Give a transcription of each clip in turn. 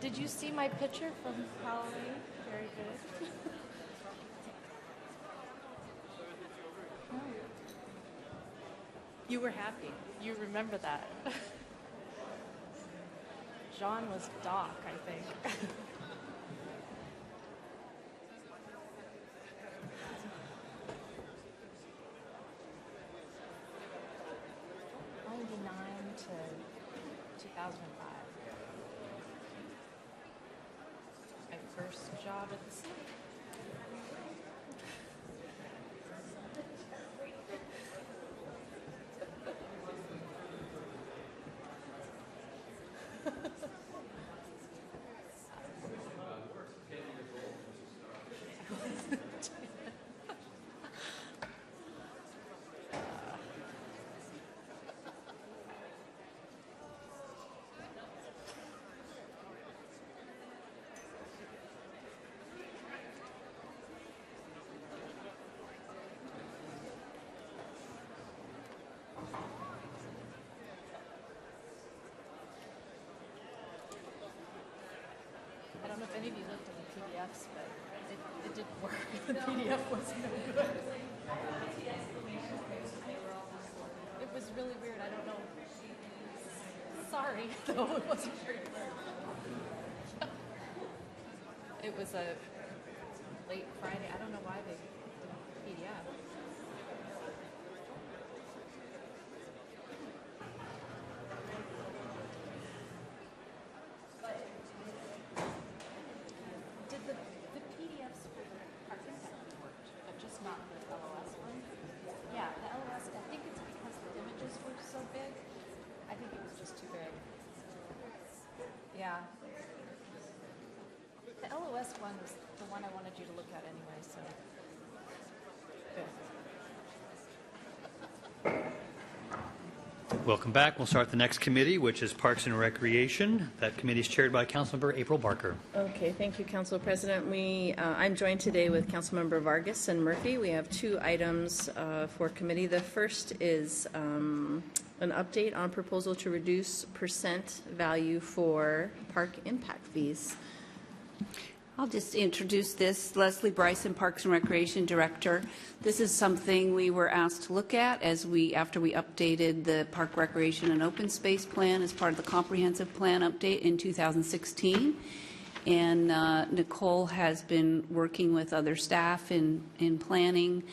Did you see my picture from Halloween? Very good. Oh. You were happy. You remember that. John was Doc, I think. 99 to 2005. My first job at the city. I don't know if any of you looked at the PDFs, but it didn't work. The PDF wasn't good. It was really weird. I don't know. Sorry, though, it wasn't very clear. It was a late Friday. I don't know why they did PDF. Yeah. The LOS one was the one I wanted you to look at anyway, so. Good. Welcome back. We'll start the next committee, which is Parks and Recreation. That committee is chaired by Councilmember April Barker. Okay, thank you, Council President. I'm joined today with Councilmember Vargas and Murphy. We have two items for committee. The first is an update on proposal to reduce percent value for park impact fees. I'll just introduce this. Leslie Bryson, Parks and Recreation Director. This is something we were asked to look at after we updated the Park Recreation and Open Space Plan as part of the Comprehensive Plan update in 2016. And Nicole has been working with other staff in planning,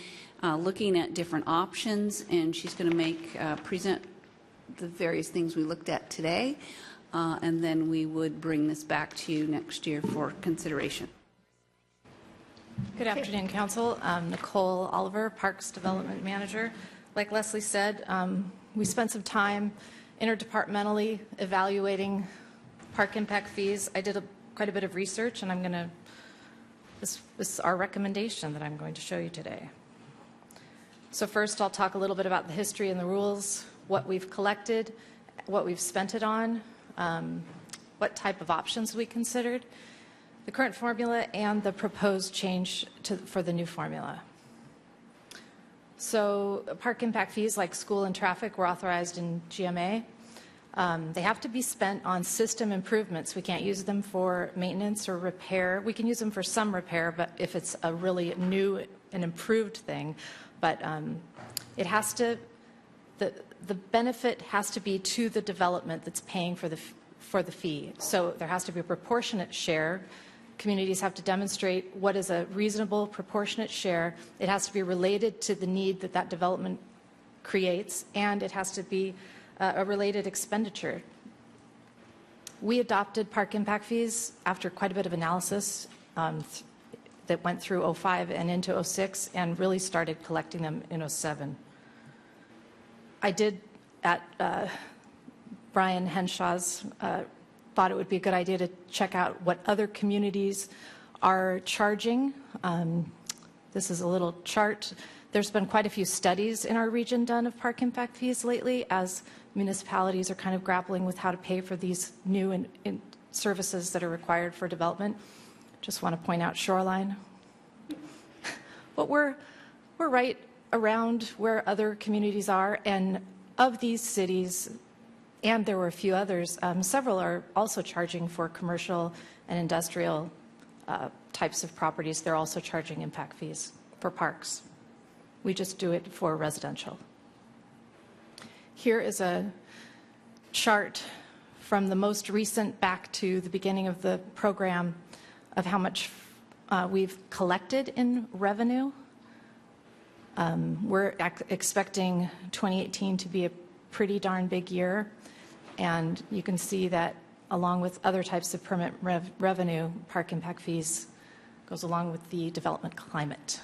looking at different options, and she's going to present the various things we looked at today, and then we would bring this back to you next year for consideration. Good afternoon, Council. Nicole Oliver, Parks Development Manager. Like Leslie said, we spent some time interdepartmentally evaluating park impact fees. I did quite a bit of research, and this is our recommendation that I'm going to show you today. So first, I'll talk a little bit about the history and the rules, what we've collected, what we've spent it on, what type of options we considered, the current formula, and the proposed change for the new formula. So park impact fees like school and traffic were authorized in GMA. They have to be spent on system improvements. We can't use them for maintenance or repair. We can use them for some repair, but if it's a really new and improved thing, but it has to, the benefit has to be to the development that's paying for the fee. So there has to be a proportionate share. Communities have to demonstrate what is a reasonable proportionate share. It has to be related to the need that that development creates, and it has to be a related expenditure. We adopted park impact fees after quite a bit of analysis that went through 2005 and into 2006 and really started collecting them in 2007. I did, at Brian Henshaw's, thought it would be a good idea to check out what other communities are charging. This is a little chart. There's been quite a few studies in our region done of park impact fees lately as municipalities are kind of grappling with how to pay for these new services that are required for development. Just want to point out Shoreline. But we're right around where other communities are, and of these cities, And there were a few others. Several are also charging for commercial and industrial types of properties. They're also charging impact fees for parks. We just do it for residential. Here is a chart from the most recent back to the beginning of the program of how much we've collected in revenue. We're expecting 2018 to be a pretty darn big year, and you can see that along with other types of permit revenue, park impact fees goes along with the development climate.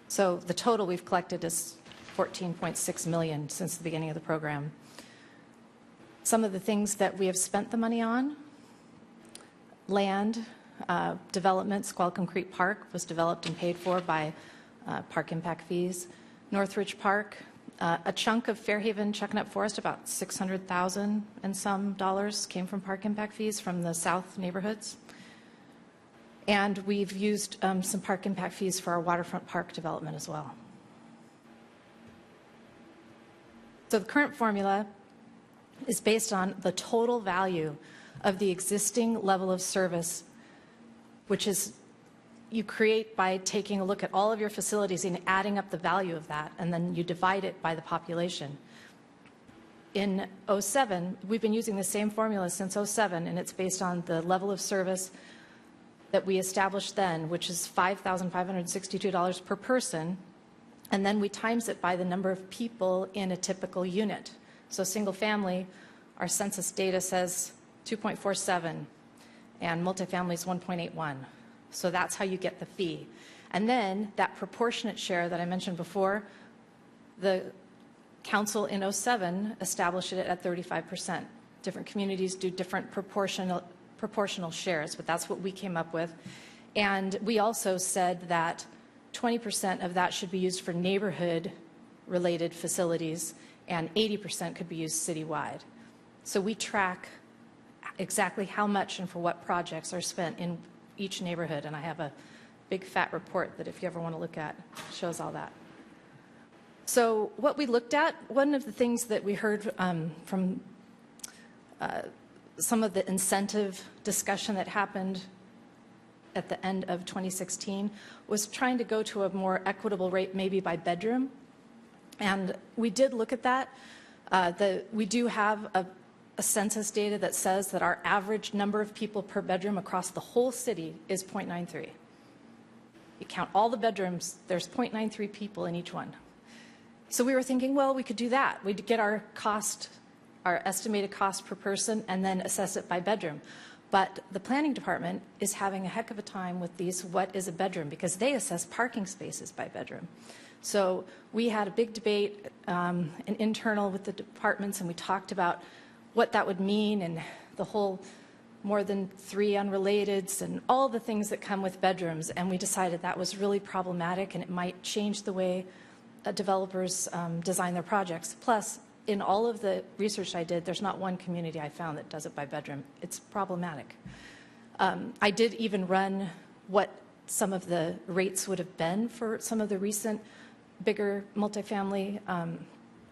So the total we've collected is $14.6 million since the beginning of the program. Some of the things that we have spent the money on: land development. Squalicum Creek Park was developed and paid for by park impact fees. Northridge Park, a chunk of Fairhaven Chuckanut Forest, about $600,000 and some dollars, came from park impact fees from the south neighborhoods. And we've used some park impact fees for our waterfront park development as well. So the current formula is based on the total value of the existing level of service, which is you create by taking a look at all of your facilities and adding up the value of that, and then you divide it by the population. In '07, we've been using the same formula since '07, and it's based on the level of service that we established then, which is $5,562 per person, and then we times it by the number of people in a typical unit. So single family, our census data says 2.47, and multifamily is 1.81. So that's how you get the fee. And then that proportionate share that I mentioned before, the council in '07 established it at 35%. Different communities do different proportional shares, but that's what we came up with. And we also said that 20% of that should be used for neighborhood-related facilities, and 80% could be used citywide. So we track exactly how much and for what projects are spent in each neighborhood, and I have a big fat report that if you ever want to look at, shows all that. So what we looked at, one of the things that we heard from some of the incentive discussion that happened at the end of 2016 was trying to go to a more equitable rate, maybe by bedroom. And we did look at that. We do have a census data that says that our average number of people per bedroom across the whole city is 0.93. You count all the bedrooms, there's 0.93 people in each one. So we were thinking, well, we could do that. We'd get our cost, our estimated cost per person, and then assess it by bedroom. But the planning department is having a heck of a time with these what is a bedroom, because they assess parking spaces by bedroom. So we had a big debate, an internal with the departments, and we talked about what that would mean and the whole more than 3 unrelateds and all the things that come with bedrooms. And we decided that was really problematic, and it might change the way developers design their projects. Plus, in all of the research I did, there's not one community I found that does it by bedroom. It's problematic. I did even run what some of the rates would have been for some of the recent bigger multifamily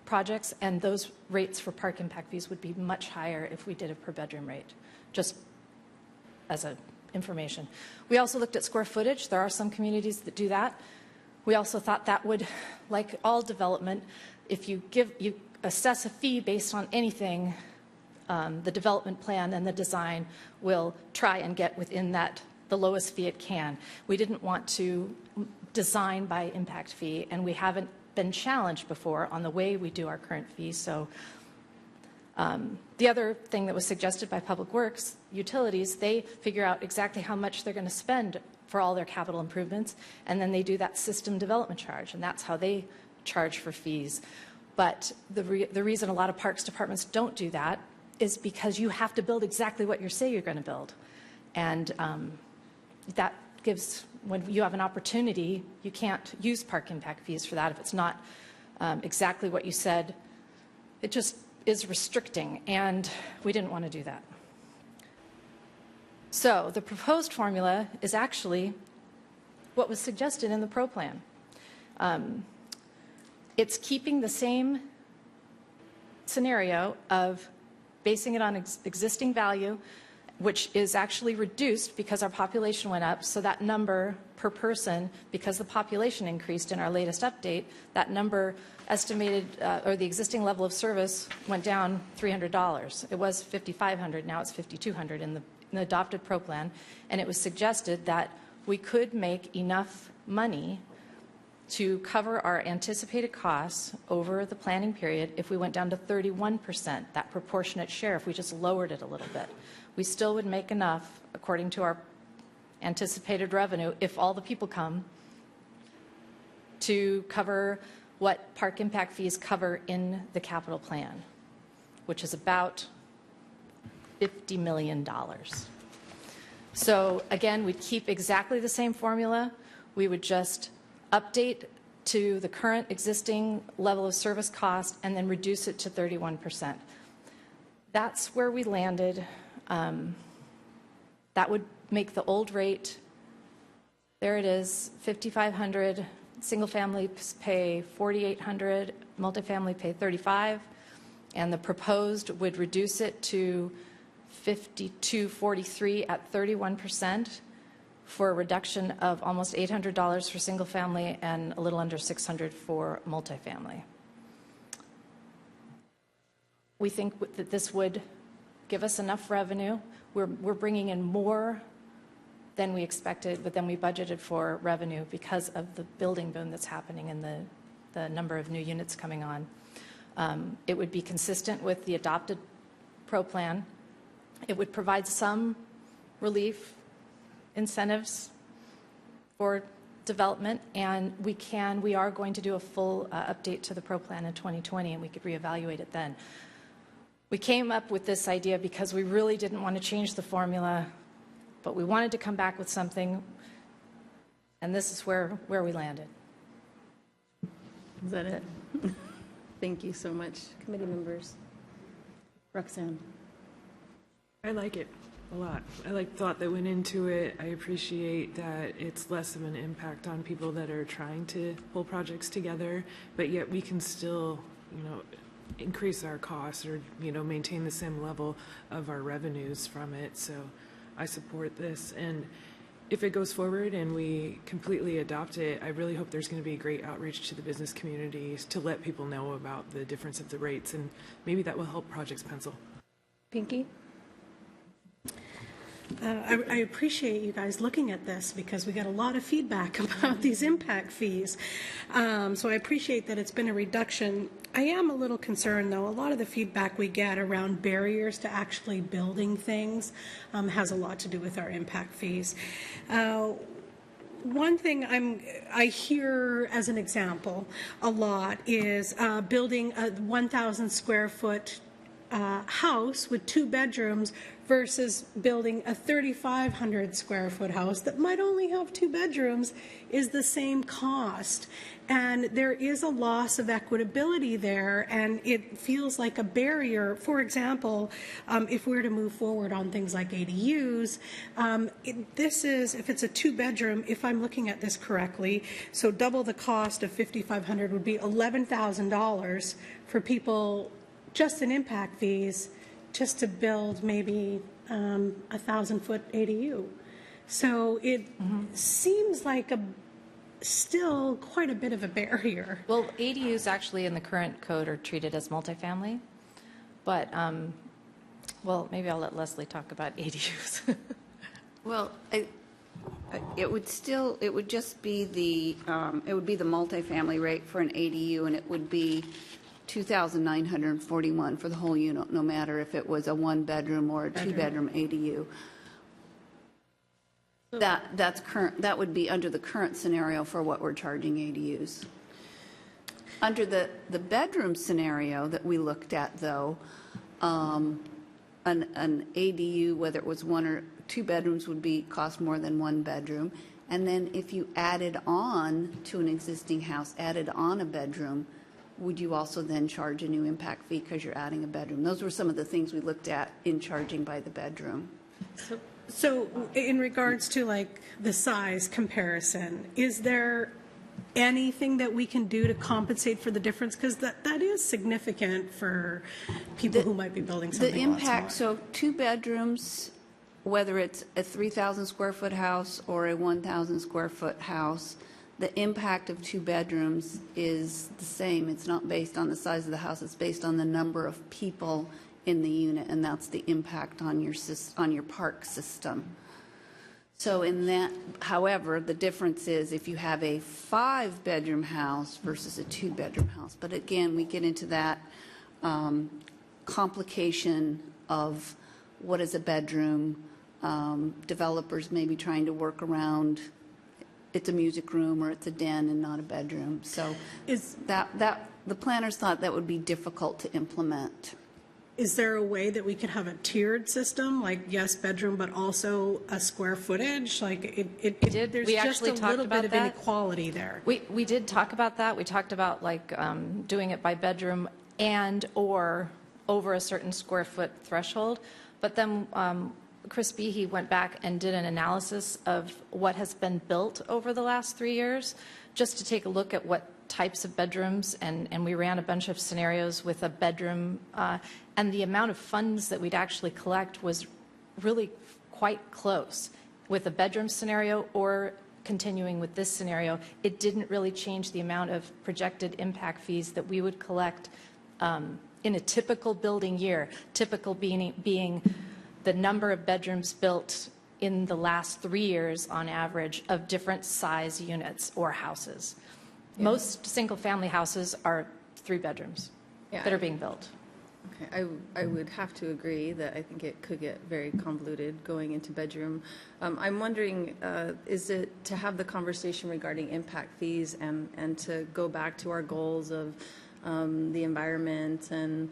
projects, and those rates for park impact fees would be much higher if we did a per bedroom rate, just as a information. We also looked at square footage. There are some communities that do that. We also thought that would, like all development, if you assess a fee based on anything, the development plan and the design will try and get within that, the lowest fee it can. We didn't want to design by impact fee, and we haven't been challenged before on the way we do our current fees. So the other thing that was suggested by Public Works, utilities, they figure out exactly how much they're going to spend for all their capital improvements, and then they do that system development charge, and that's how they charge for fees. But the reason a lot of parks departments don't do that is because you have to build exactly what you say you're going to build. And that gives, when you have an opportunity, you can't use park impact fees for that if it's not exactly what you said. It just is restricting, and we didn't want to do that. So the proposed formula is actually what was suggested in the PRO plan. It's keeping the same scenario of basing it on existing value, which is actually reduced because our population went up. So that number per person, because the population increased in our latest update, that number estimated, or the existing level of service went down $300. It was $5,500, now it's $5,200 in the adopted pro plan. And it was suggested that we could make enough money to cover our anticipated costs over the planning period if we went down to 31%, that proportionate share, if we just lowered it a little bit. We still would make enough, according to our anticipated revenue, if all the people come, to cover what park impact fees cover in the capital plan, which is about $50 million. So again, we'd keep exactly the same formula. We would just update to the current existing level of service cost and then reduce it to 31%. That's where we landed. That would make the old rate, there it is, $5,500, single families pay $4,800, multifamily pay $35, and the proposed would reduce it to $5,243 at 31%, for a reduction of almost $800 for single family and a little under $600 for multifamily. We think that this would give us enough revenue. We're bringing in more than we expected, but then we budgeted for revenue because of the building boom that's happening and the number of new units coming on. It would be consistent with the adopted pro plan. It would provide some relief, incentives for development, and we are going to do a full update to the pro plan in 2020, and we could reevaluate it then. We came up with this idea because we really didn't want to change the formula, but we wanted to come back with something, and this is where we landed. Is that it? Thank you so much, committee members. Roxanne. I like it a lot. I like the thought that went into it. I appreciate that it's less of an impact on people that are trying to pull projects together, but yet we can still, increase our costs or, maintain the same level of our revenues from it. So I support this. And if it goes forward and we completely adopt it, I really hope there's going to be great outreach to the business communities to let people know about the difference of the rates, and maybe that will help projects pencil. Pinky? I appreciate you guys looking at this because we got a lot of feedback about these impact fees. So I appreciate that it's been a reduction. I am a little concerned, though. A lot of the feedback we get around barriers to actually building things has a lot to do with our impact fees. One thing I hear as an example a lot is building a 1,000 square foot house with 2 bedrooms versus building a 3,500 square foot house that might only have 2 bedrooms is the same cost. And there is a loss of equitability there, and it feels like a barrier. For example, if we were to move forward on things like ADUs, if it's a 2-bedroom, if I'm looking at this correctly, so double the cost of $5,500 would be $11,000 for people just in impact fees, just to build maybe a 1,000-foot ADU. So it seems like still quite a bit of a barrier. Well, ADUs actually in the current code are treated as multifamily, but, well, maybe I'll let Leslie talk about ADUs. Well, it would just be the multifamily rate for an ADU, and it would be $2,941 for the whole unit, no matter if it was a 1-bedroom or a 2-bedroom ADU. That's current. That would be under the current scenario for what we're charging ADUs. Under the bedroom scenario that we looked at, though, an ADU, whether it was 1 or 2 bedrooms, would cost more than 1 bedroom. And then if you added on to an existing house, added on a bedroom, would you also then charge a new impact fee because you're adding a bedroom? Those were some of the things we looked at in charging by the bedroom. So in regards to like the size comparison, is there anything that we can do to compensate for the difference? Because that is significant for people who might be building The something a lot impact, smaller. so 2 bedrooms, whether it's a 3,000 square foot house or a 1,000 square foot house, the impact of 2 bedrooms is the same. It's not based on the size of the house, it's based on the number of people in the unit, and that's the impact on your park system. So in that, however, the difference is if you have a 5-bedroom house versus a 2-bedroom house. But again, we get into that complication of what is a bedroom. Developers may be trying to work around it's a music room or it's a den and not a bedroom. So Is the planners thought that would be difficult to implement. Is there a way that we could have a tiered system, like yes, bedroom, but also a square footage? Like there's We just actually a talked little about bit of that. inequality there. We did talk about that. We talked about like doing it by bedroom and or over a certain square foot threshold. But then Chris Behe went back and did an analysis of what has been built over the last 3 years, just to take a look at what types of bedrooms, and we ran a bunch of scenarios with a bedroom, and the amount of funds that we'd actually collect was really quite close with a bedroom scenario or continuing with this scenario. It didn't really change the amount of projected impact fees that we would collect in a typical building year, typical being the number of bedrooms built in the last 3 years on average of different size units or houses. Most single-family houses are 3 bedrooms Yeah. that are being built. Okay, I would have to agree that I think it could get very convoluted going into bedroom. I'm wondering, is it to have the conversation regarding impact fees and to go back to our goals of the environment and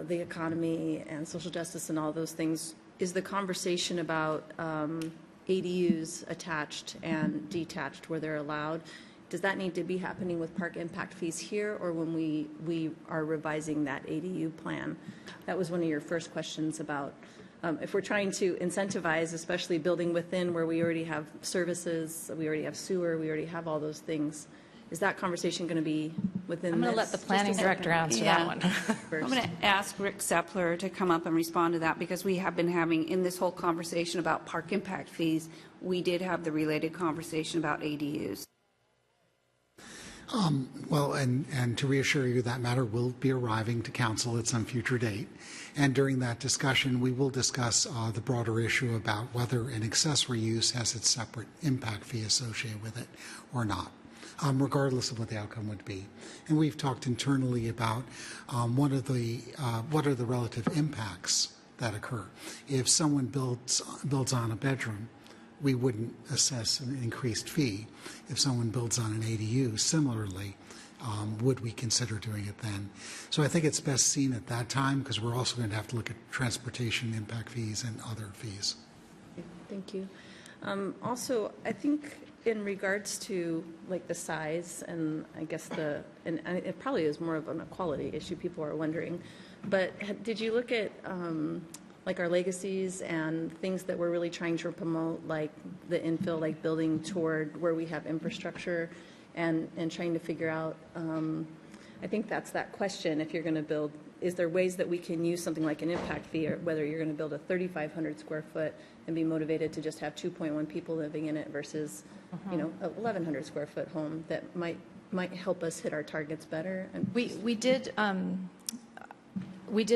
the economy and social justice and all those things, is the conversation about ADUs attached and detached where they're allowed, does that need to be happening with park impact fees here or when we are revising that ADU plan? That was one of your first questions about if we're trying to incentivize, especially building within where we already have services, we already have sewer, we already have all those things. Is that conversation going to be within I'm going to this? let the planning Just a director second. answer Yeah. that one. First. I'm going to ask Rick Sepler to come up and respond to that because we have been having, in this whole conversation about park impact fees, we did have the related conversation about ADUs. Well, and to reassure you, that matter will be arriving to council at some future date. And during that discussion, we will discuss the broader issue about whether an accessory use has its separate impact fee associated with it or not, regardless of what the outcome would be. And we've talked internally about what are the relative impacts that occur. If someone builds on a bedroom, we wouldn't assess an increased fee. If someone builds on an ADU, similarly, would we consider doing it then? So I think it's best seen at that time because we're also going to have to look at transportation impact fees and other fees. Thank you. Also, I think in regards to like the size and I guess and it probably is more of an equality issue, people are wondering, but did you look at like our legacies and things that we're really trying to promote, like the infill, like building toward where we have infrastructure and trying to figure out, I think that's that question, if you're going to build, is there ways that we can use something like an impact fee, or whether you're going to build a 3,500 square foot and be motivated to just have 2.1 people living in it versus, you know, a 1,100 square foot home that might help us hit our targets better. And We did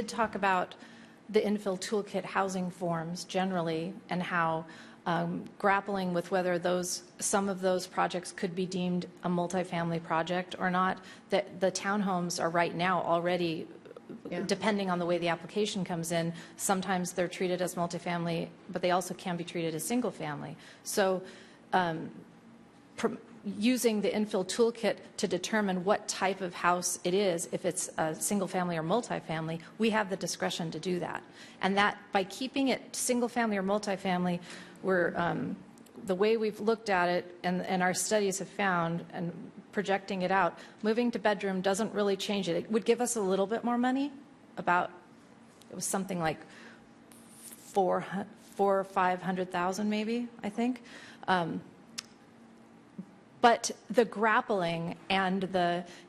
talk about the infill toolkit housing forms generally and how grappling with whether some of those projects could be deemed a multifamily project or not. That the townhomes are right now already, depending on the way the application comes in, sometimes they're treated as multifamily, but they also can be treated as single family. So using the infill toolkit to determine what type of house it is, if it's a single family or multifamily, we have the discretion to do that. And that by keeping it single family or multifamily, the way we've looked at it and our studies have found and projecting it out, moving to bedroom doesn't really change it. It would give us a little bit more money, it was something like $400,000 or $500,000 maybe, I think. But the grappling and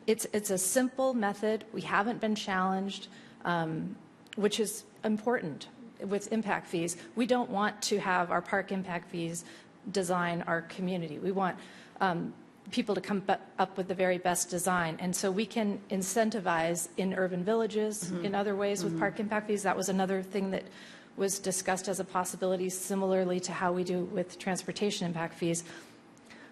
it's a simple method. We haven't been challenged, which is important with impact fees. We don't want to have our park impact fees design our community. We want people to come up with the very best design. And so we can incentivize in urban villages in other ways with park impact fees. That was another thing that was discussed as a possibility, similarly to how we do with transportation impact fees.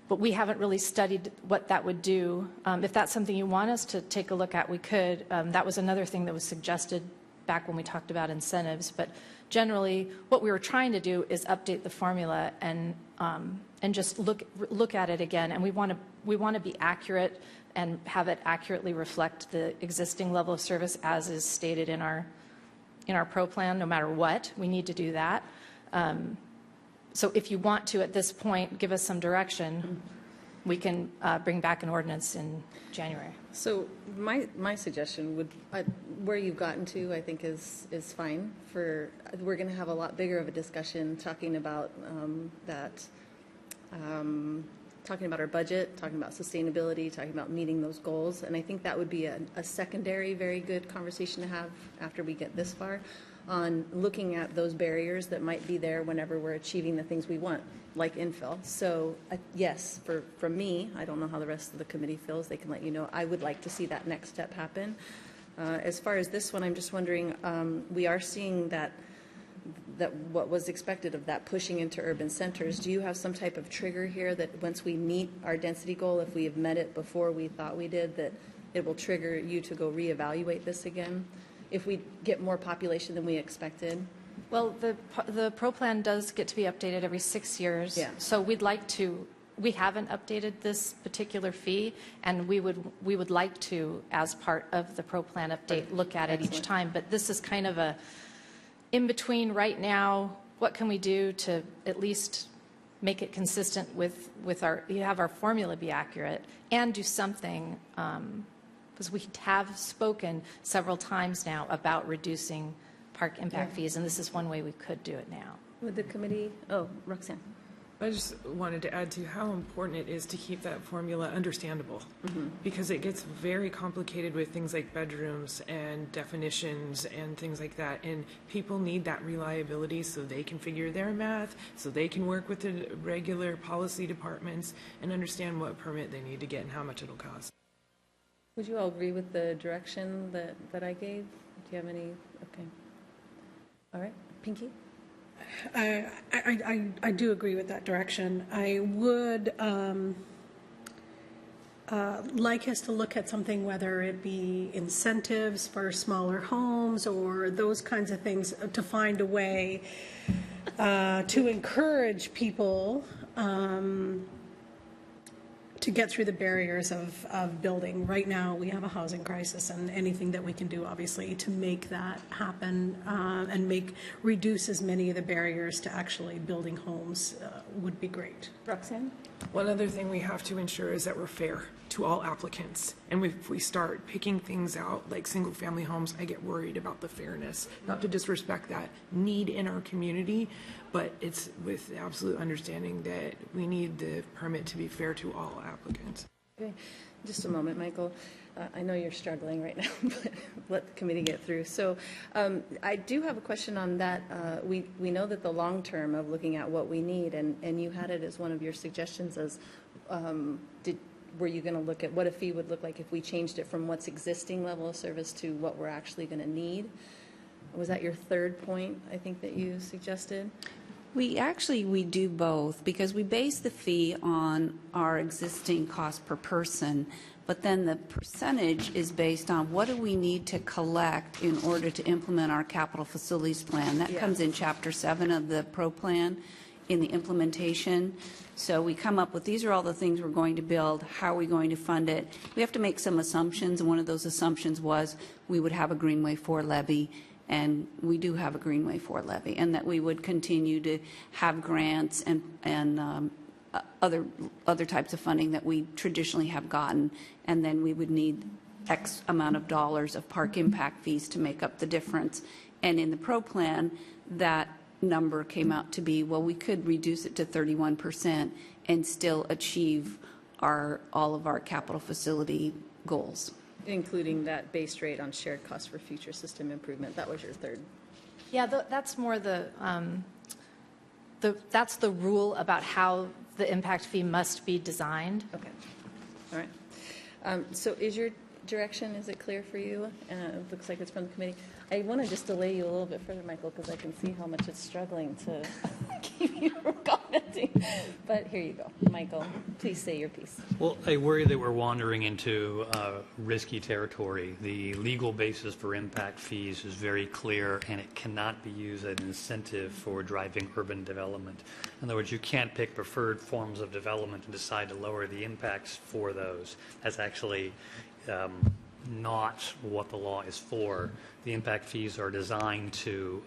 But we haven't really studied what that would do. If that's something you want us to take a look at, we could. That was another thing that was suggested back when we talked about incentives. But generally, what we were trying to do is update the formula and just look at it again. And we want to be accurate and have it accurately reflect the existing level of service as is stated in our pro plan. No matter what, we need to do that. So if you want to, at this point, give us some direction, we can bring back an ordinance in January. So my suggestion would, where you've gotten to, I think is fine. We're going to have a lot bigger of a discussion talking about talking about our budget, talking about sustainability, talking about meeting those goals. And I think that would be a secondary, very good conversation to have after we get this far, on looking at those barriers that might be there whenever we're achieving the things we want, like infill. So yes, from me, I don't know how the rest of the committee feels. They can let you know. I would like to see that next step happen. As far as this one, I'm just wondering, we are seeing that what was expected of that pushing into urban centers. Do you have some type of trigger here that once we meet our density goal, if we have met it before we thought we did, that it will trigger you to go reevaluate this again if we get more population than we expected? Well, the pro plan does get to be updated every 6 years. Yeah. So we haven't updated this particular fee, and we would like to, as part of the pro plan update, look at it each time. But this is kind of a in between right now. What can we do to at least make it consistent with have our formula be accurate and do something, because we have spoken several times now about reducing park impact fees, and this is one way we could do it now. Would the committee, Roxanne. I just wanted to add to how important it is to keep that formula understandable, because it gets very complicated with things like bedrooms and definitions and things like that, and people need that reliability so they can figure their math, so they can work with the regular policy departments and understand what permit they need to get and how much it'll cost. Would you all agree with the direction that I gave? Do you have any? Okay. All right. Pinky? I do agree with that direction. I would like us to look at something, whether it be incentives for smaller homes or those kinds of things, to find a way to encourage people to get through the barriers of building. Right now, we have a housing crisis, and anything that we can do, obviously, to make that happen and reduce as many of the barriers to actually building homes would be great. Roxanne? One other thing we have to ensure is that we're fair to all applicants. And if we start picking things out like single-family homes, I get worried about the fairness. Not to disrespect that need in our community, but it's with the absolute understanding that we need the permit to be fair to all applicants. Okay. Just a moment, Michael. I know you're struggling right now, but let the committee get through. So I do have a question on that. We know that the long term of looking at what we need, and you had it as one of your suggestions as, were you going to look at what a fee would look like if we changed it from what's existing level of service to what we're actually going to need? Was that your third point, I think, that you suggested? We do both, because we base the fee on our existing cost per person, but then the percentage is based on what do we need to collect in order to implement our capital facilities plan. That comes in Chapter 7 of the PRO plan in the implementation. So we come up with, these are all the things we're going to build, how are we going to fund it? We have to make some assumptions, and one of those assumptions was we would have a Greenway 4 levy, and we do have a Greenway 4 levy, and that we would continue to have grants and other types of funding that we traditionally have gotten, and then we would need X amount of dollars of park impact fees to make up the difference. And in the PRO plan, that number came out to be, well, we could reduce it to 31% and still achieve all of our capital facility goals. Including that base rate on shared costs for future system improvement. That was your third. Yeah, that's more that's the rule about how the impact fee must be designed. Okay. All right. So is your direction, is it clear for you? It looks like it's from the committee. I want to just delay you a little bit further, Michael, because I can see how much it's struggling to keep you from commenting. But here you go. Michael, please say your piece. Well, I worry that we're wandering into risky territory. The legal basis for impact fees is very clear, and it cannot be used as an incentive for driving urban development. In other words, you can't pick preferred forms of development and decide to lower the impacts for those. That's actually not what the law is for. The impact fees are designed to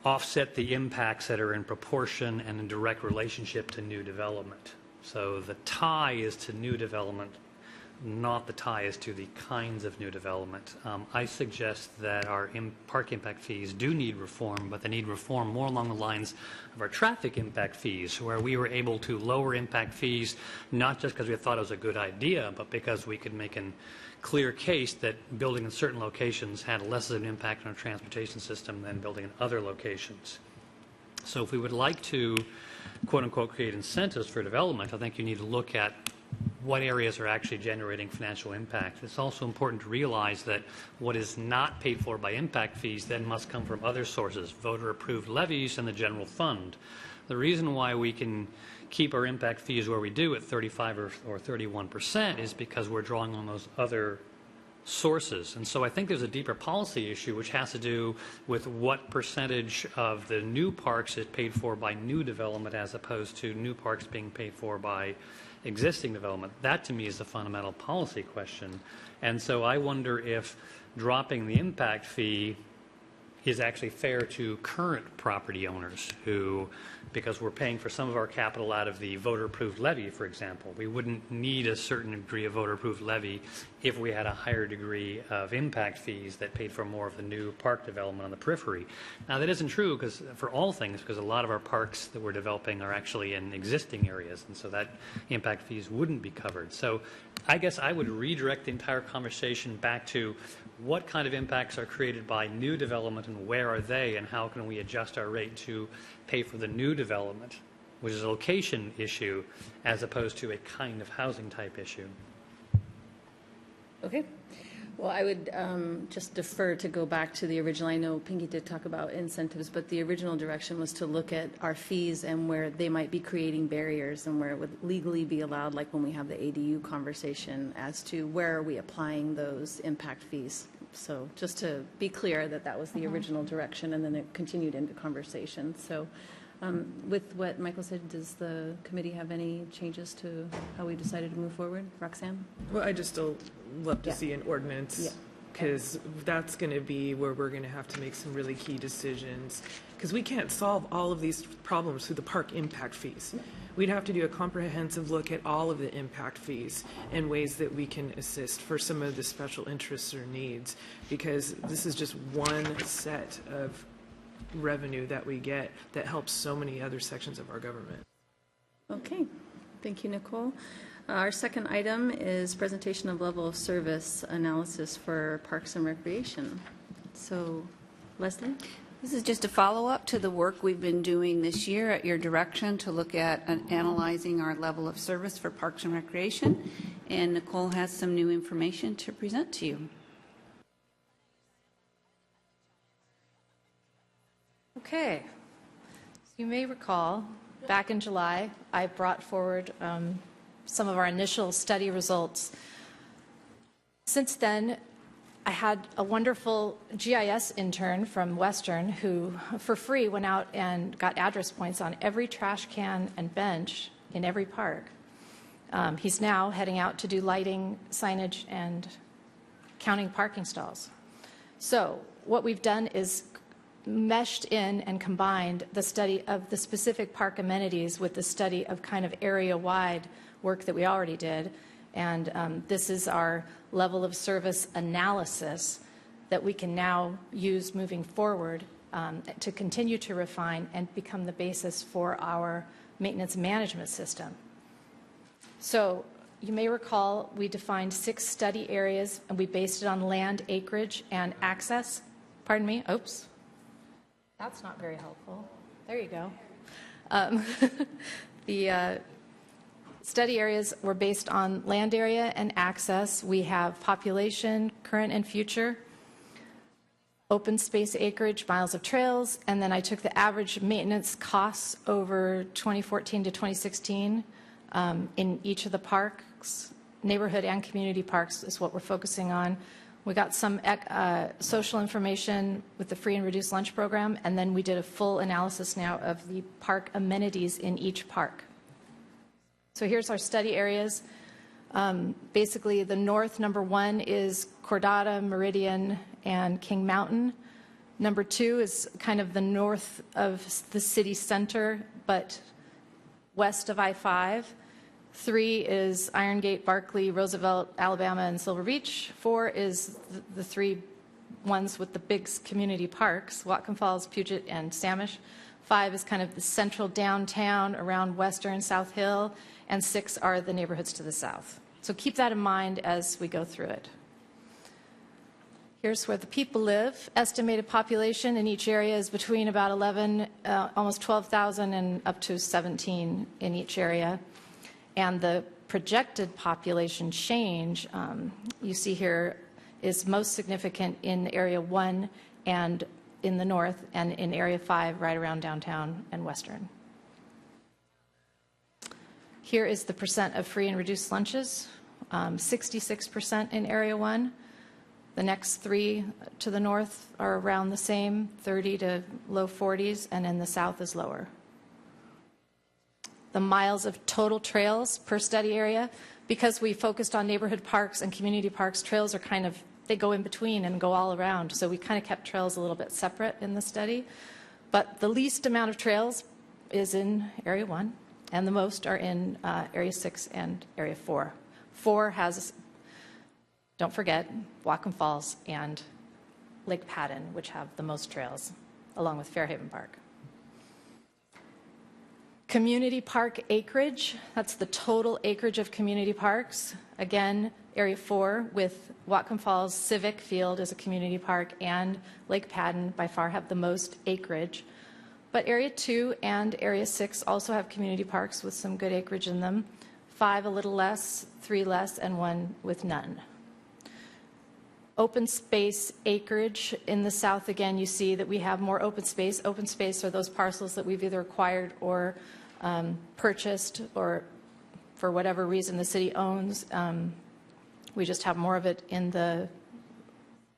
offset the impacts that are in proportion and in direct relationship to new development. So the tie is to new development, not the tie is to the kinds of new development. I suggest that our park impact fees do need reform, but they need reform more along the lines of our traffic impact fees, where we were able to lower impact fees, not just because we thought it was a good idea, but because we could make a clear case that building in certain locations had less of an impact on our transportation system than building in other locations. So if we would like to, quote unquote, create incentives for development, I think you need to look at what areas are actually generating financial impact. It's also important to realize that what is not paid for by impact fees then must come from other sources, voter-approved levies and the general fund. The reason why we can keep our impact fees where we do at 35 or 31% is because we're drawing on those other sources. And so I think there's a deeper policy issue which has to do with what percentage of the new parks is paid for by new development as opposed to new parks being paid for by existing development. That to me is the fundamental policy question. And so I wonder if dropping the impact fee is actually fair to current property owners who, because we're paying for some of our capital out of the voter-approved levy, for example. We wouldn't need a certain degree of voter-approved levy if we had a higher degree of impact fees that paid for more of the new park development on the periphery. Now, that isn't true because for all things, because a lot of our parks that we're developing are actually in existing areas, and so that impact fees wouldn't be covered. So I guess I would redirect the entire conversation back to what kind of impacts are created by new development and where are they, and how can we adjust our rate to pay for the new development, which is a location issue as opposed to a kind of housing type issue. Okay. Well, I would just defer to go back to the original. I know Pinky did talk about incentives, but the original direction was to look at our fees and where they might be creating barriers and where it would legally be allowed, like when we have the ADU conversation, as to where are we applying those impact fees. So just to be clear that that was the original direction, and then it continued into conversation. So with what Michael said, does the committee have any changes to how we decided to move forward? Roxanne? Well, I just still love to Yeah. see an ordinance, because that's going to be where we're going to have to make some really key decisions, because we can't solve all of these problems through the park impact fees. We'd have to do a comprehensive look at all of the impact fees and ways that we can assist for some of the special interests or needs, because this is just one set of revenue that we get that helps so many other sections of our government. Okay. Thank you, Nicole. Our second item is presentation of level of service analysis for Parks and Recreation. So, Leslie? This is just a follow-up to the work we've been doing this year at your direction to look at analyzing our level of service for Parks and Recreation. And Nicole has some new information to present to you. Okay. So you may recall, back in July, I brought forward some of our initial study results. Since then, I had a wonderful GIS intern from Western who, for free, went out and got address points on every trash can and bench in every park. He's now heading out to do lighting, signage, and counting parking stalls. So what we've done is meshed in and combined the study of the specific park amenities with the study of kind of area-wide work that we already did. And this is our level of service analysis that we can now use moving forward to continue to refine and become the basis for our maintenance management system. So you may recall we defined 6 study areas, and we based it on land acreage and access. Pardon me, oops. That's not very helpful. There you go. The study areas were based on land area and access. We have population, current and future, open space acreage, miles of trails, and then I took the average maintenance costs over 2014 to 2016 in each of the parks. Neighborhood and community parks is what we're focusing on. We got some social information with the free and reduced lunch program, and then we did a full analysis now of the park amenities in each park. So here's our study areas. Basically, the north, number 1 is Cordata, Meridian, and King Mountain. Number 2 is kind of the north of the city center, but west of I-5. 3 is Iron Gate, Barkley, Roosevelt, Alabama, and Silver Beach. 4 is the 3 ones with the big community parks, Whatcom Falls, Puget, and Samish. 5 is kind of the central downtown around Western and South Hill, and 6 are the neighborhoods to the south. So keep that in mind as we go through it. Here's where the people live. Estimated population in each area is between about 11, almost 12,000 and up to 17 in each area. And the projected population change, you see here, is most significant in Area 1 and in the north, and in Area 5 right around downtown and western. Here is the percent of free and reduced lunches, 66% in Area 1. The next 3 to the north are around the same, 30 to low 40s, and in the south is lower. The miles of total trails per study area, because we focused on neighborhood parks and community parks, trails are kind of, they go in between and go all around. So we kind of kept trails a little bit separate in the study. But the least amount of trails is in Area 1, and the most are in Area 6 and Area 4. 4 has, don't forget, Whatcom Falls and Lake Padden, which have the most trails, along with Fairhaven Park. Community park acreage, that's the total acreage of community parks. Again, Area 4 with Whatcom Falls Civic Field as a community park, and Lake Padden by far have the most acreage. But Area 2 and Area 6 also have community parks with some good acreage in them. 5 a little less, 3 less, and 1 with none. Open space acreage in the south, again, you see that we have more open space. Open space are those parcels that we've either acquired or purchased, or for whatever reason the city owns. We just have more of it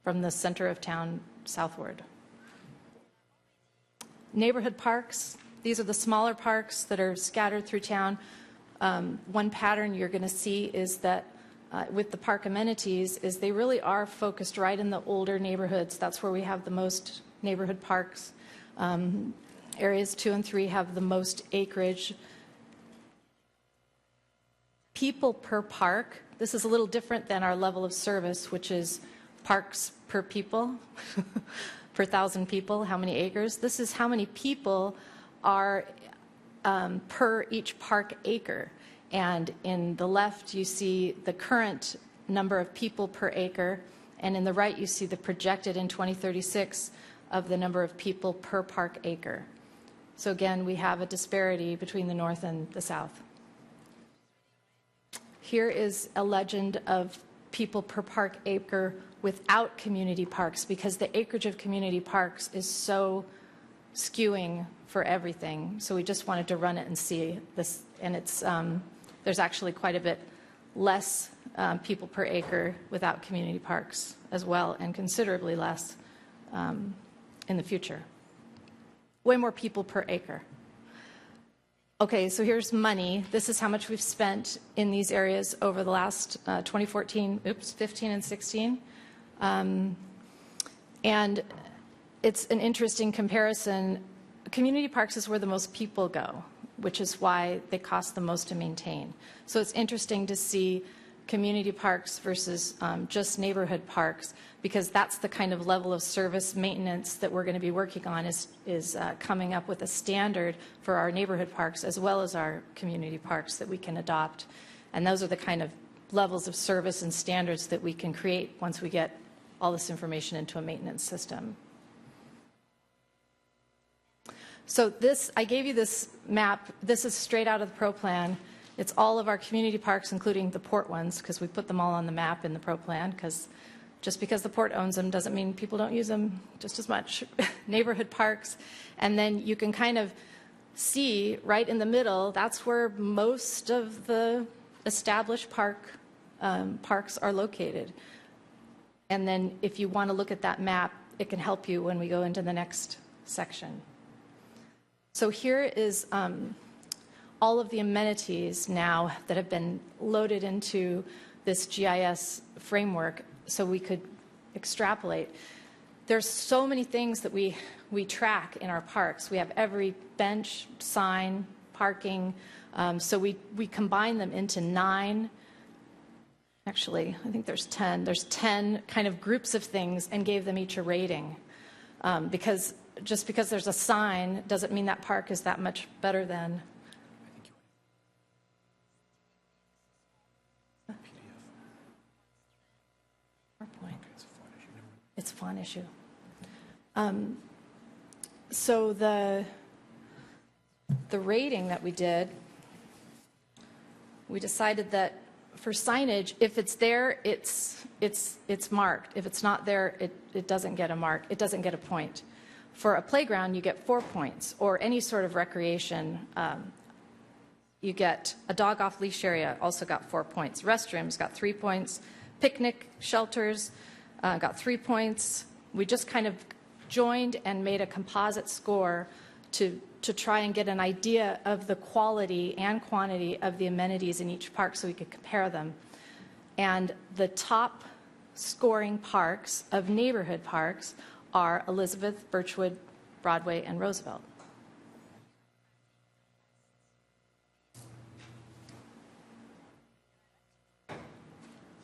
from the center of town southward. Neighborhood parks, these are the smaller parks that are scattered through town. One pattern you're going to see is that with the park amenities is they really are focused right in the older neighborhoods. That's where we have the most neighborhood parks. Areas 2 and 3 have the most acreage. People per park, this is a little different than our level of service, which is parks per people, per 1,000 people, how many acres. This is how many people are per each park acre. And in the left, you see the current number of people per acre, and in the right, you see the projected in 2036 of the number of people per park acre. So again, we have a disparity between the north and the south. Here is a legend of people per park acre without community parks, because the acreage of community parks is so skewing for everything. So we just wanted to run it and see this, and it's there's actually quite a bit less people per acre without community parks as well, and considerably less in the future. Way more people per acre. Okay, so here's money. This is how much we've spent in these areas over the last 15 and 16. And it's an interesting comparison. Community parks is where the most people go, which is why they cost the most to maintain. So it's interesting to see community parks versus just neighborhood parks, because that's the kind of level of service maintenance that we're going to be working on, is coming up with a standard for our neighborhood parks as well as our community parks that we can adopt And those are the kind of levels of service and standards that we can create once we get all this information into a maintenance system. So this, I gave you this map. This is straight out of the Pro Plan. It's all of our community parks, including the Port ones, because we put them all on the map in the Pro Plan, because just because the Port owns them doesn't mean people don't use them just as much. Neighborhood parks. And then you can kind of see right in the middle, that's where most of the established parks are located. And then if you want to look at that map, it can help you when we go into the next section. So here is all of the amenities now that have been loaded into this GIS framework so we could extrapolate. There's so many things that we track in our parks. We have every bench, sign, parking. So we combine them into 9. Actually, I think there's 10. There's 10 kind of groups of things and gave them each a rating. Because just because there's a sign doesn't mean that park is that much better than. PowerPoint. It's a font issue. So the rating that we did, we decided that for signage, if it's there, it's marked. If it's not there, it doesn't get a mark. It doesn't get a point. For a playground, you get 4 points, or any sort of recreation. You get a dog off leash area, also got 4 points. Restrooms got 3 points. Picnic shelters got 3 points. We just kind of joined and made a composite score to try and get an idea of the quality and quantity of the amenities in each park so we could compare them. And the top scoring parks of neighborhood parks are Elizabeth, Birchwood, Broadway, and Roosevelt.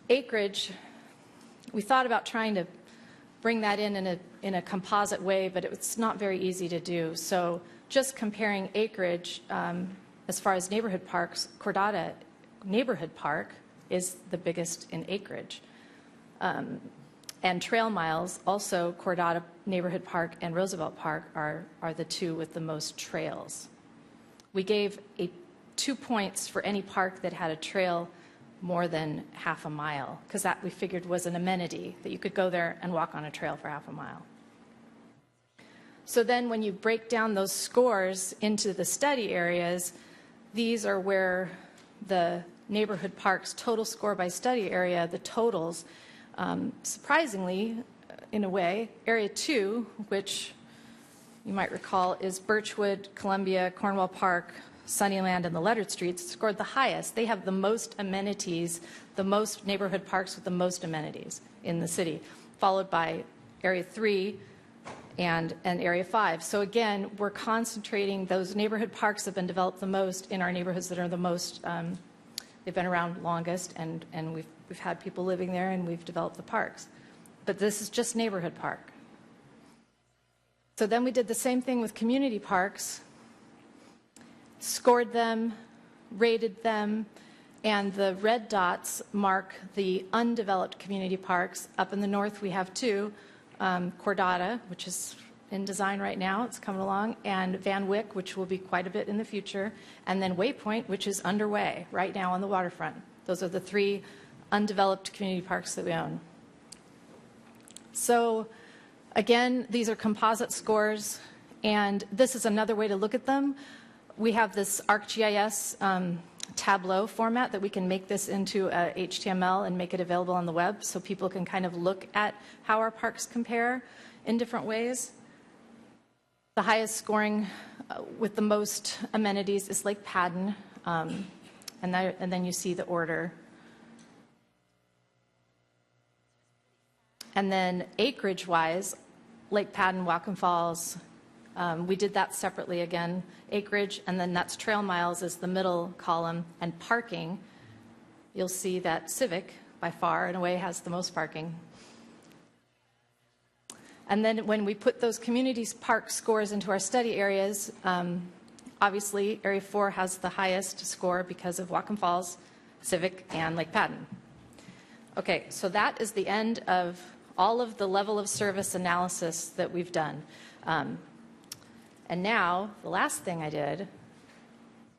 Acreage, we thought about trying to bring that in a composite way, but it's not very easy to do. So just comparing acreage, as far as neighborhood parks, Cordata Neighborhood Park is the biggest in acreage. And trail miles, also Cordata Neighborhood Park and Roosevelt Park are the two with the most trails. We gave 2 points for any park that had a trail more than half a mile, because that we figured was an amenity, that you could go there and walk on a trail for half a mile. So then when you break down those scores into the study areas, these are where the neighborhood parks total score by study area, the totals, surprisingly, in a way, Area 2, which you might recall is Birchwood, Columbia, Cornwall Park, Sunnyland, and the Leonard Streets, scored the highest. They have the most amenities, the most neighborhood parks with the most amenities in the city, followed by Area 3 and Area 5. So again, we're concentrating, those neighborhood parks have been developed the most in our neighborhoods that are the most, they've been around longest, and we've had people living there, and we've developed the parks. But this is just neighborhood park. So then we did the same thing with community parks, scored them, rated them, and the red dots mark the undeveloped community parks. Up in the north, we have 2, Cordata, which is in design right now, it's coming along, and Van Wyck, which will be quite a bit in the future, and then Waypoint, which is underway right now on the waterfront. Those are the 3 undeveloped community parks that we own. So again, these are composite scores, and this is another way to look at them. We have this ArcGIS Tableau format that we can make this into HTML and make it available on the web so people can kind of look at how our parks compare in different ways. The highest scoring with the most amenities is Lake Padden, and then you see the order. And then acreage-wise, Lake Padden, Whatcom Falls, we did that separately again, acreage, and then that's trail miles is the middle column, and parking, you'll see that Civic, by far, in a way, has the most parking. And then when we put those communities park scores into our study areas, obviously Area 4 has the highest score because of Whatcom Falls, Civic, and Lake Patton. Okay, so that is the end of all of the level of service analysis that we've done. And now, the last thing I did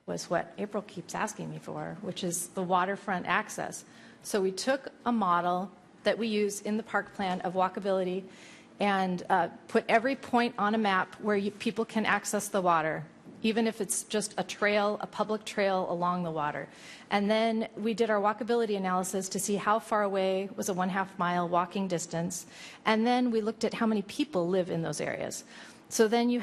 was what April keeps asking me for, which is the waterfront access. So we took a model that we use in the park plan of walkability and put every point on a map where people can access the water, even if it's just a trail, a public trail along the water. And then we did our walkability analysis to see how far away was a 1/2 mile walking distance. And then we looked at how many people live in those areas. So then you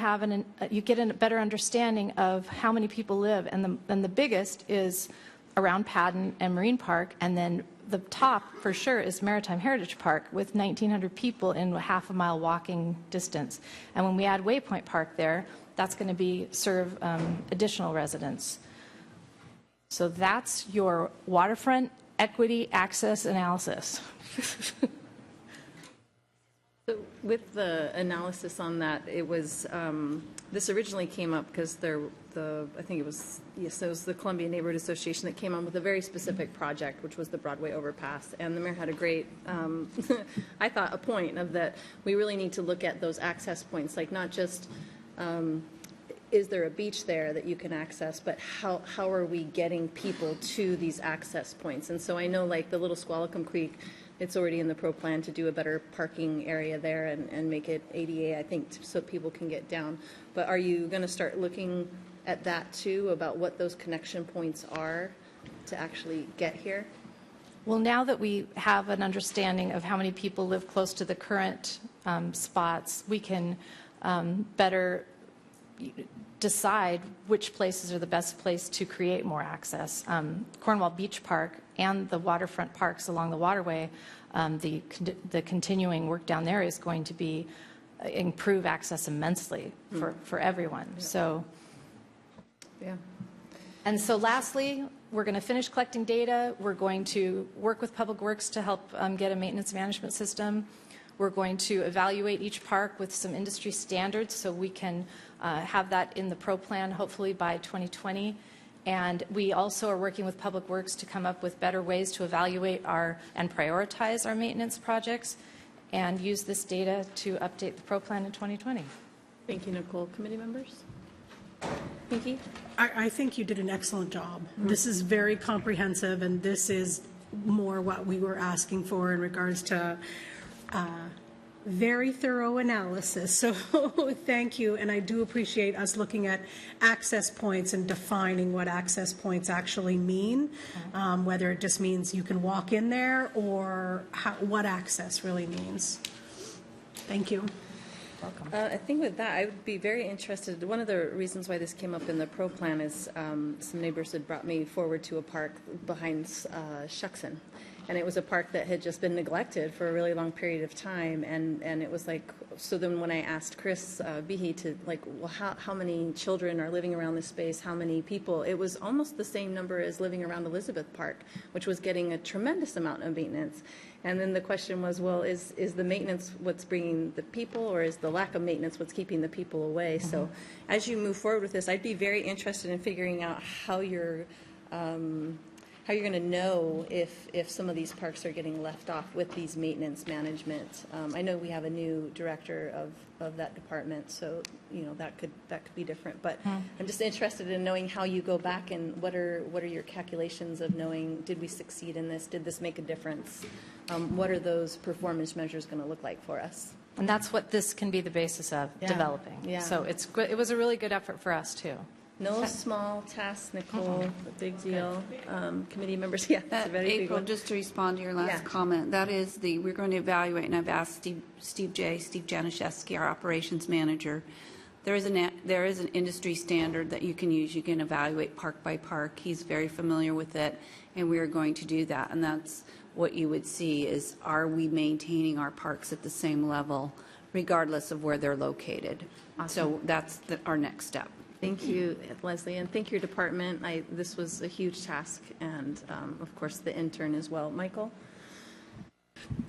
get a better understanding of how many people live. And the biggest is around Patton and Marine Park. And then the top, for sure, is Maritime Heritage Park with 1,900 people in a 1/2 mile walking distance. And when we add Waypoint Park there, that's going to serve additional residents. So that's your waterfront equity access analysis. So with the analysis on that, it was, this originally came up because I think it was the Columbia Neighborhood Association that came on with a very specific project, which was the Broadway overpass. And the mayor had a great, I thought, a point of that we really need to look at those access points, like not just, is there a beach there that you can access, but how are we getting people to these access points? And so I know like the Little Squalicum Creek, it's already in the pro plan to do a better parking area there and make it ADA, I think, so people can get down. But are you going to start looking at that too, about what those connection points are to actually get here? Well, now that we have an understanding of how many people live close to the current spots, we can better decide which places are the best place to create more access. Cornwall Beach Park and the waterfront parks along the waterway, the continuing work down there is going to improve access immensely for everyone. Yeah. So, yeah. And so lastly, we're going to finish collecting data. We're going to work with Public Works to help get a maintenance management system. We're going to evaluate each park with some industry standards so we can have that in the pro plan hopefully by 2020. And we also are working with Public Works to come up with better ways to evaluate and prioritize our maintenance projects and use this data to update the pro plan in 2020. Thank you, Nicole. Committee members? Pinky? I think you did an excellent job. This is very comprehensive, and this is more what we were asking for in regards to very thorough analysis. So thank you, and I do appreciate us looking at access points and defining what access points actually mean, whether it just means you can walk in there or what access really means. Thank you. Welcome. I think with that, I would be very interested. One of the reasons why this came up in the pro plan is some neighbors had brought me forward to a park behind Shuckson. And it was a park that had just been neglected for a really long period of time. And it was like, so then when I asked Chris Behe to like, well, how many children are living around this space? How many people? It was almost the same number as living around Elizabeth Park, which was getting a tremendous amount of maintenance. And then the question was, well, is the maintenance what's bringing the people, or is the lack of maintenance what's keeping the people away? Mm-hmm. So as you move forward with this, I'd be very interested in figuring out how you're going to know if some of these parks are getting left off with these maintenance management. I know we have a new director of that department, so that could be different. But I'm just interested in knowing how you go back and what are your calculations of knowing, did we succeed in this? Did this make a difference? What are those performance measures going to look like for us? And that's what this can be the basis of developing. Yeah. So it was a really good effort for us too. No small task, Nicole. A big deal. Committee members, yeah, that's a very big April, one. just to respond to your last comment, that is we're going to evaluate, and I've asked Steve Januszewski, our operations manager. There is an industry standard that you can use. You can evaluate park by park. He's very familiar with it, and we are going to do that. And that's what you would see is, are we maintaining our parks at the same level, regardless of where they're located? Awesome. So that's our next step. Thank you, Leslie, and thank your department. This was a huge task, and of course the intern as well. Michael?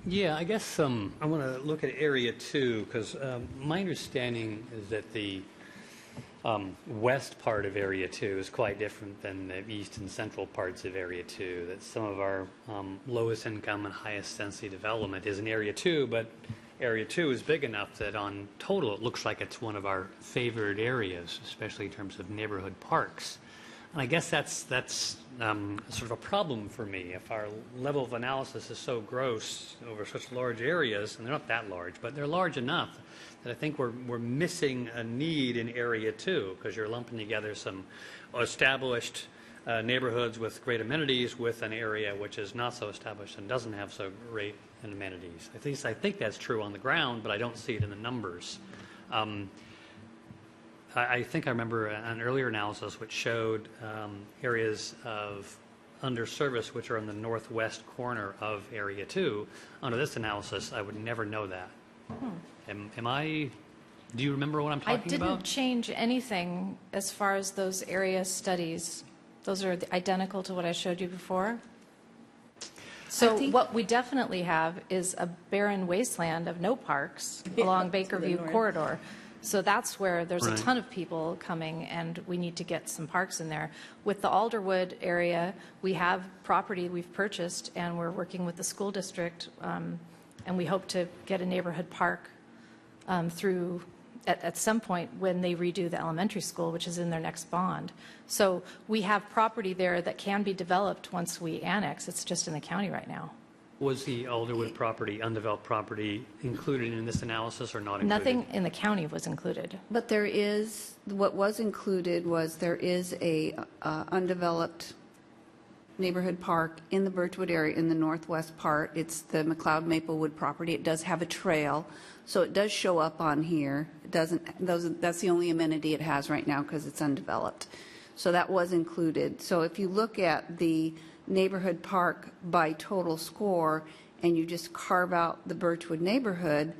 Yeah, I guess I want to look at Area 2 because my understanding is that west part of Area 2 is quite different than the east and central parts of Area 2. That some of our lowest income and highest density development is in Area 2, but Area 2 is big enough that on total it looks like it's one of our favored areas, especially in terms of neighborhood parks. And I guess that's sort of a problem for me. If our level of analysis is so gross over such large areas, and they're not that large, but they're large enough that I think we're missing a need in Area 2, because you're lumping together some established neighborhoods with great amenities with an area which is not so established and doesn't have so great amenities. At least I think that's true on the ground, but I don't see it in the numbers. I think I remember an earlier analysis which showed areas of underservice which are in the northwest corner of Area 2. Under this analysis, I would never know that. Do you remember what I'm talking about? I didn't change anything as far as those area studies. Those are identical to what I showed you before. So what we definitely have is a barren wasteland of no parks along Bakerview corridor. So that's where there's a ton of people coming, and we need to get some parks in there. With the Alderwood area, we have property we've purchased, and we're working with the school district, and we hope to get a neighborhood park through at some point when they redo the elementary school, which is in their next bond. So we have property there that can be developed once we annex. It's just in the county right now. Was the Alderwood property, undeveloped property, included in this analysis or not included? Nothing in the county was included. But there is, what was included was there is a undeveloped neighborhood park in the Birchwood area in the northwest part. It's the McLeod Maplewood property. It does have a trail, so it does show up on here. It doesn't, that's the only amenity it has right now because it's undeveloped. So that was included. So if you look at the neighborhood park by total score and you just carve out the Birchwood neighborhood,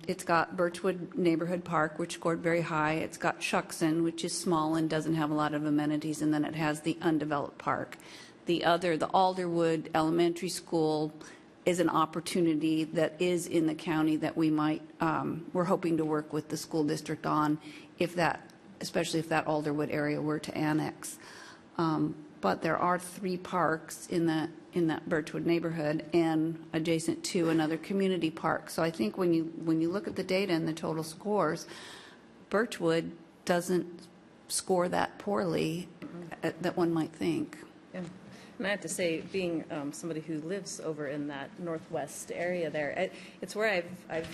it's got Birchwood Neighborhood Park, which scored very high. It's got Shuckson, which is small and doesn't have a lot of amenities, and then it has the undeveloped park. The Alderwood Elementary School is an opportunity that is in the county that we might, we're hoping to work with the school district on, especially if that Alderwood area were to annex. But there are 3 parks in that Birchwood neighborhood and adjacent to another community park. So I think when you look at the data and the total scores, Birchwood doesn't score that poorly that one might think. Yeah. And I have to say, being somebody who lives over in that northwest area there, it's where I've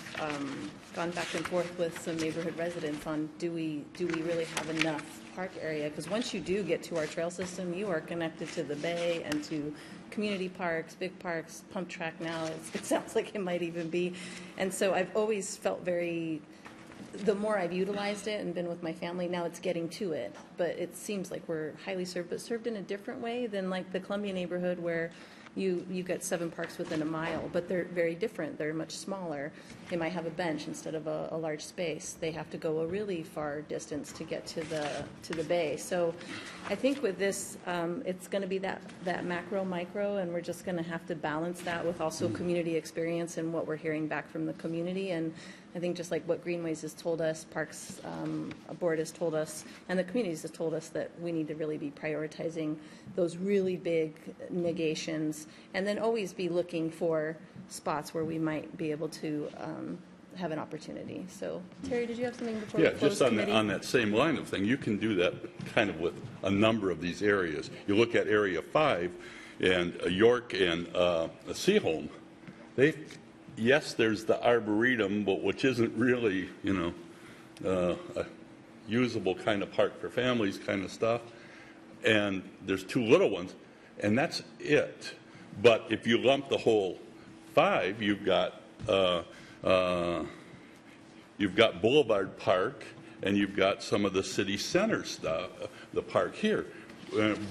gone back and forth with some neighborhood residents on do we really have enough park area? Because once you do get to our trail system, you are connected to the bay and to community parks, big parks, pump track now. It sounds like it might even be. And so I've always felt the more I've utilized it and been with my family, now it's getting to it. But it seems like we're highly served, but served in a different way than like the Columbia neighborhood where you get 7 parks within a mile, but they're very different. They're much smaller. They might have a bench instead of a large space. They have to go a really far distance to get to the bay. So I think with this, it's going to be that macro, micro, and we're just going to have to balance that with also community experience and what we're hearing back from the community. And I think just like what Greenways has told us, Parks Board has told us, and the communities has told us that we need to really be prioritizing those really big negations, and then always be looking for spots where we might be able to have an opportunity. So, Terry, did you have something before we close just on committee? on that same line of thing, you can do that kind of with a number of these areas. You look at Area 5 and York and Seaholm, yes, there's the Arboretum, but which isn't really, a usable kind of park for families kind of stuff. And there's 2 little ones, and that's it. But if you lump the whole 5, you've got Boulevard Park, and you've got some of the city center stuff, the park here.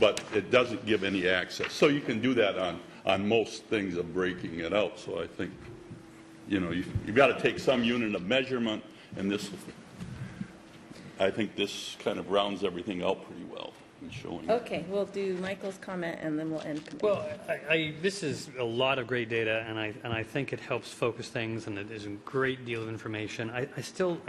But it doesn't give any access. So you can do that on most things of breaking it out. So I think, you've got to take some unit of measurement, and I think this kind of rounds everything out pretty well. and showing. Okay, we'll do Michael's comment and then we'll end committee. Well, this is a lot of great data, and I think it helps focus things, and it is a great deal of information. I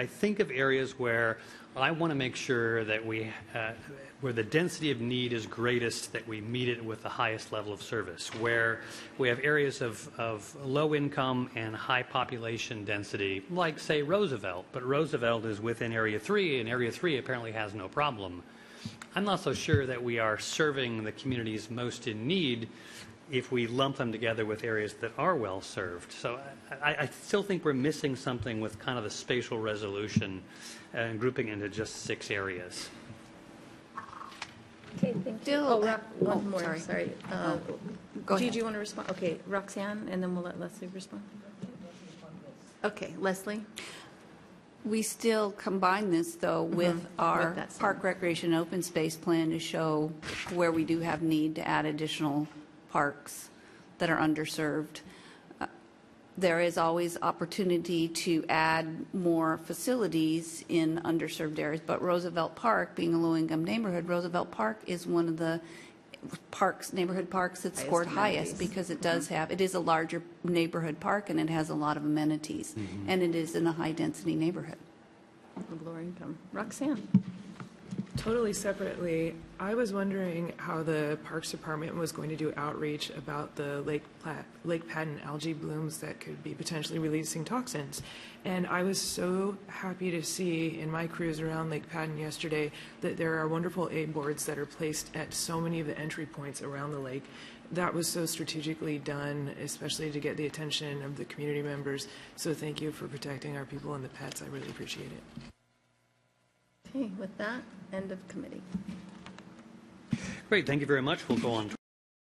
think of areas where I want to make sure that where the density of need is greatest, that we meet it with the highest level of service. Where we have areas of low income and high population density, like say Roosevelt, but Roosevelt is within Area 3, and Area 3 apparently has no problem. I'm not so sure that we are serving the communities most in need if we lump them together with areas that are well served. So I still think we're missing something with kind of the spatial resolution and grouping into just 6 areas. Okay, thank you. Still- One more, sorry. sorry. Go ahead. Do you want to respond? Okay, Roxanne, and then we'll let Leslie respond. Okay, Leslie? We still combine this, though, with our that same. park recreation and open space plan to show where we do have need to add additional parks that are underserved. There is always opportunity to add more facilities in underserved areas, but Roosevelt Park, being a low-income neighborhood, Roosevelt Park is one of the neighborhood parks that scored highest because it does have, it is a larger neighborhood park and it has a lot of amenities, and it is in a high-density neighborhood. Lower income. Roxanne? Totally separately, I was wondering how the Parks Department was going to do outreach about the Lake Patton algae blooms that could be potentially releasing toxins. And I was so happy to see in my cruise around Lake Patton yesterday that there are wonderful aid boards that are placed at so many of the entry points around the lake. That was so strategically done, especially to get the attention of the community members. So thank you for protecting our people and the pets. I really appreciate it. Okay, with that, end of committee. Great, thank you very much. We'll go on.